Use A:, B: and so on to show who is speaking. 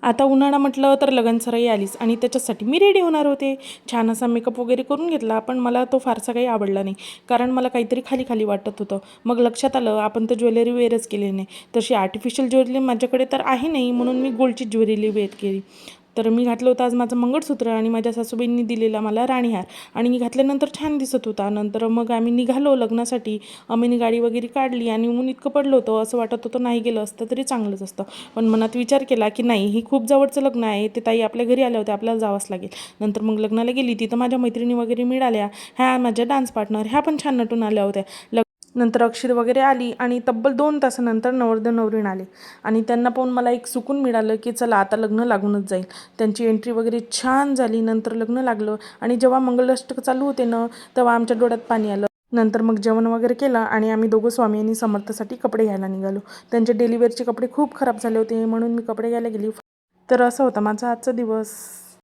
A: आता उन्हाळा म्हटलं तर लगनसराई आलीच आणि त्याच्यासाठी मी रेडी होणार होते. छान असा मेकअप वगैरे करून घेतला, पण मला तो फारसा काही आवडला नाही. कारण मला काहीतरी खाली खाली वाटत होतं. मग लक्षात आलं आपण तर ज्वेलरी वेअरच केली नाही. तशी आर्टिफिशियल ज्वेलरी माझ्याकडे तर आहे नाही, म्हणून मी गोल्डची ज्वेलरी वेअर केली. तर मी घातलं होतं आज माझं मंगळसूत्र आणि माझ्या सासूबाईंनी दिलेला मला राणीहार, आणि मी घातल्यानंतर छान दिसत होता. नंतर मग आम्ही निघालो लग्नासाठी. आम्ही गाडी वगैरे काढली आणि ऊन इतकं पडलं होतं, असं वाटत होतं नाही गेलं असतं तरी चांगलंच असतं. पण मनात विचार केला की नाही, ही खूप जवळचं लग्न आहे, ते ताई आपल्या घरी आल्या होत्या, आपल्याला जावंच लागेल. नंतर मग लग्नाला गेली, तिथं माझ्या मैत्रिणी वगैरे मिळाल्या. ह्या माझ्या डान्स पार्टनर, ह्या पण छान नटून आल्या होत्या. नंतर अक्षर वगैरे आली आणि तब्बल 2 तासानंतर नवरदेव नवरीण आले. आणि त्यांना पाहून मला एक सुकून मिळालं की चला आता लग्न लागूनच जाईल. त्यांची एंट्री वगैरे छान झाली. नंतर लग्न लागलं आणि जेव्हा मंगलाष्टक चालू होते ना, तेव्हा आमच्या डोळ्यात पाणी आलं. नंतर मग जेवण वगैरे केलं आणि आम्ही दोघं स्वामी आणि समर्थसाठी कपडे घ्यायला निघालो. त्यांचे डेलिव्हरचे कपडे खूप खराब झाले होते, म्हणून मी कपडे घ्यायला गेली. तर असं होता माझा आजचा दिवस.